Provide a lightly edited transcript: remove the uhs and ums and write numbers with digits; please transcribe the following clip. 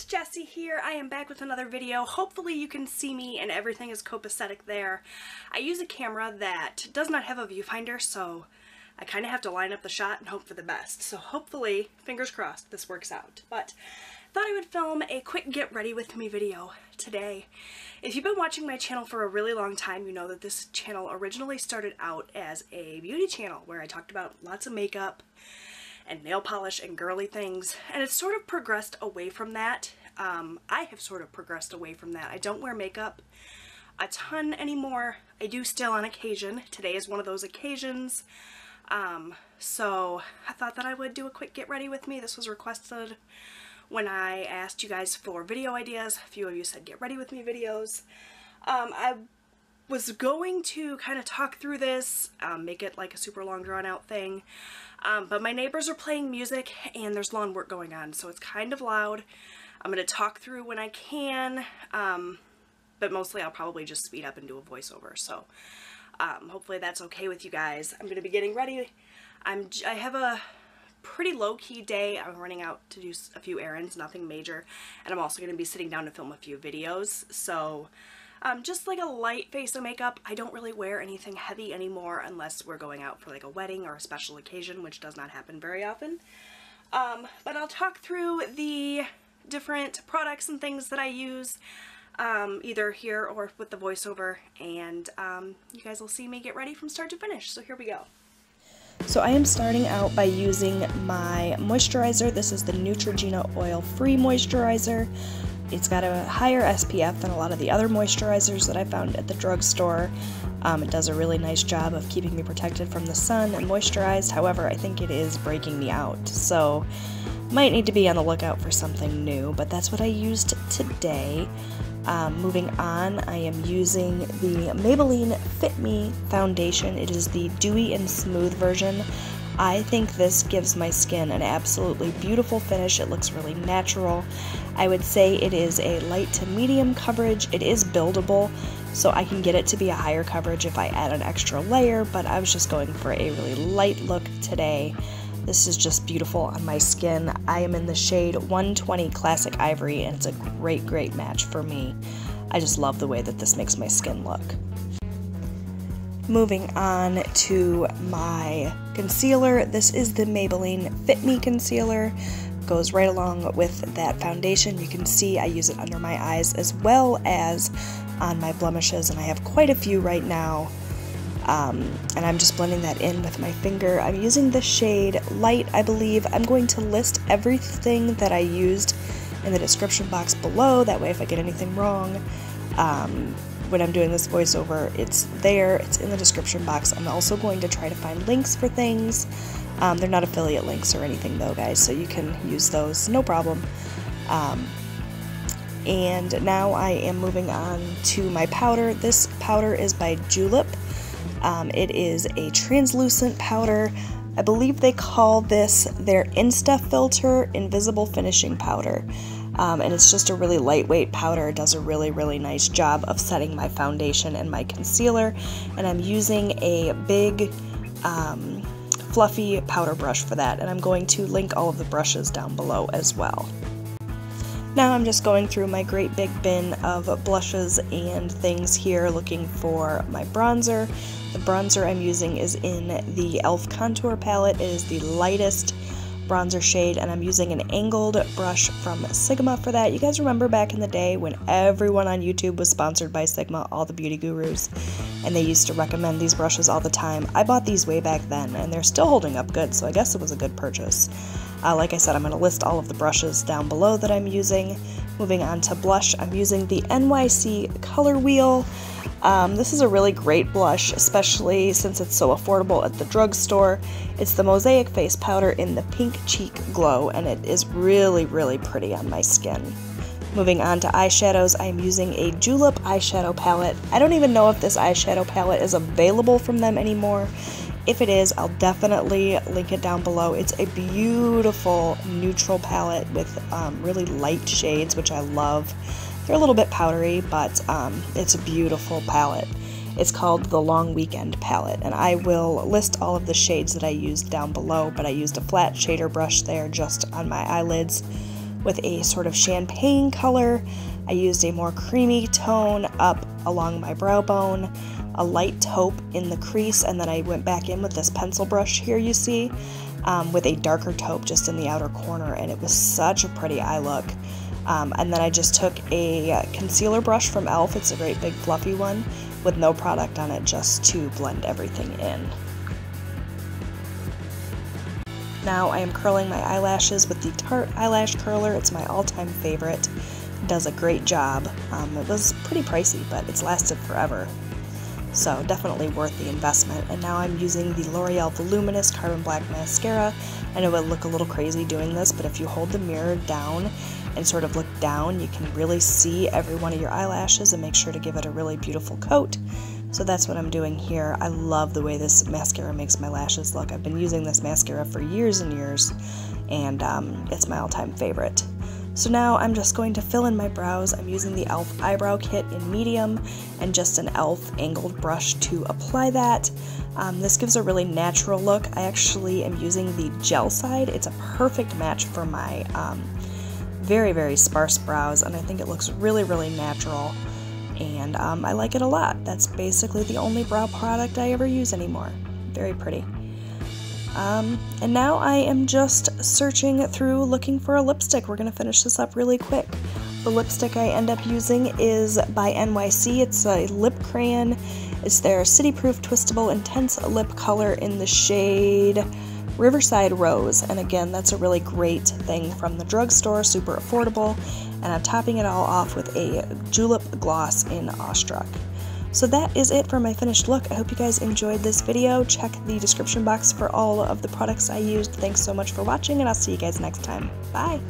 Jessie here. I am back with another video. Hopefully you can see me and everything is copacetic there. I use a camera that does not have a viewfinder, so I kind of have to line up the shot and hope for the best. So hopefully, fingers crossed, this works out. But thought I would film a quick get ready with me video today. If you've been watching my channel for a really long time, you know that this channel originally started out as a beauty channel where I talked about lots of makeup and nail polish and girly things, and it's sort of progressed away from that. I have sort of progressed away from that. I don't wear makeup a ton anymore. I do still on occasion. Today is one of those occasions. So I thought that I would do a quick get ready with me. This was requested when I asked you guys for video ideas. A few of you said get ready with me videos. I was going to kind of talk through this, make it like a super long drawn out thing, but my neighbors are playing music and there's lawn work going on, so it's kind of loud. I'm going to talk through when I can, but mostly I'll probably just speed up and do a voiceover, so hopefully that's okay with you guys. I'm going to be getting ready. I have a pretty low-key day. I'm running out to do a few errands, nothing major, and I'm also going to be sitting down to film a few videos, so just like a light face of makeup. I don't really wear anything heavy anymore unless we're going out for like a wedding or a special occasion, which does not happen very often. But I'll talk through the different products and things that I use, either here or with the voiceover, and you guys will see me get ready from start to finish. So here we go. So I am starting out by using my moisturizer. This is the Neutrogena oil-free moisturizer. It's got a higher SPF than a lot of the other moisturizers that I found at the drugstore. It does a really nice job of keeping me protected from the sun and moisturized. However, I think it is breaking me out, so might need to be on the lookout for something new, but that's what I used today. Moving on, I am using the Maybelline Fit Me foundation. It is the dewy and smooth version. I think this gives my skin an absolutely beautiful finish. It looks really natural. I would say it is a light to medium coverage. It is buildable, so I can get it to be a higher coverage if I add an extra layer, but I was just going for a really light look today. This is just beautiful on my skin. I am in the shade 120 Classic Ivory, and it's a great match for me. I just love the way that this makes my skin look. Moving on to my concealer. This is the Maybelline Fit Me concealer. Goes right along with that foundation. You can see I use it under my eyes as well as on my blemishes, and I have quite a few right now. And I'm just blending that in with my finger. I'm using the shade Light, I believe. I'm going to list everything that I used in the description box below. That way if I get anything wrong, when I'm doing this voiceover, it's there, it's in the description box. I'm also going to try to find links for things. They're not affiliate links or anything though, guys, so you can use those, no problem. And now I am moving on to my powder. This powder is by Julep. It is a translucent powder. I believe they call this their Insta Filter Invisible Finishing Powder. And it's just a really lightweight powder. It does a really nice job of setting my foundation and my concealer. And I'm using a big, fluffy powder brush for that. And I'm going to link all of the brushes down below as well. Now I'm just going through my great big bin of blushes and things here looking for my bronzer. The bronzer I'm using is in the e.l.f. Contour palette. It is the lightest bronzer shade, and I'm using an angled brush from Sigma for that. You guys remember back in the day when everyone on YouTube was sponsored by Sigma, all the beauty gurus, and they used to recommend these brushes all the time? I bought these way back then, and they're still holding up good, so I guess it was a good purchase. Like I said, I'm going to list all of the brushes down below that I'm using. Moving on to blush, I'm using the NYC Color Wheel. This is a really great blush, especially since it's so affordable at the drugstore. It's the Mosaic Face Powder in the Pink Cheek Glow, and it is really pretty on my skin. Moving on to eyeshadows, I'm using a Julep eyeshadow palette. I don't even know if this eyeshadow palette is available from them anymore. If it is, I'll definitely link it down below. It's a beautiful neutral palette with really light shades, which I love. They're a little bit powdery, but it's a beautiful palette. It's called the Long Weekend palette, and I will list all of the shades that I used down below, but I used a flat shader brush there just on my eyelids. with a sort of champagne color. I used a more creamy tone up along my brow bone, a light taupe in the crease, and then I went back in with this pencil brush here you see, with a darker taupe just in the outer corner, and it was such a pretty eye look. And then I just took a concealer brush from e.l.f. It's a great big fluffy one with no product on it, just to blend everything in. Now I am curling my eyelashes with the Tarte eyelash curler. It's my all-time favorite. It does a great job. It was pretty pricey, but it's lasted forever. So definitely worth the investment. And now I'm using the L'Oreal Voluminous Carbon Black Mascara. I know it'll look a little crazy doing this, but if you hold the mirror down and sort of look down, you can really see every one of your eyelashes and make sure to give it a really beautiful coat. So that's what I'm doing here. I love the way this mascara makes my lashes look. I've been using this mascara for years and years, and it's my all-time favorite. So now I'm just going to fill in my brows. I'm using the e.l.f. eyebrow kit in medium and just an e.l.f. angled brush to apply that. This gives a really natural look. I actually am using the gel side. It's a perfect match for my very, very sparse brows, and I think it looks really, really natural. And I like it a lot. That's basically the only brow product I ever use anymore. Very pretty. And now I am just searching through looking for a lipstick. We're going to finish this up really quick. The lipstick I end up using is by NYC. It's a lip crayon. It's their City Proof Twistable Intense Lip Color in the shade Riverside Rose. And again, that's a really great thing from the drugstore, super affordable. And I'm topping it all off with a Julep gloss in Awestruck. So that is it for my finished look. I hope you guys enjoyed this video. Check the description box for all of the products I used. Thanks so much for watching, and I'll see you guys next time. Bye!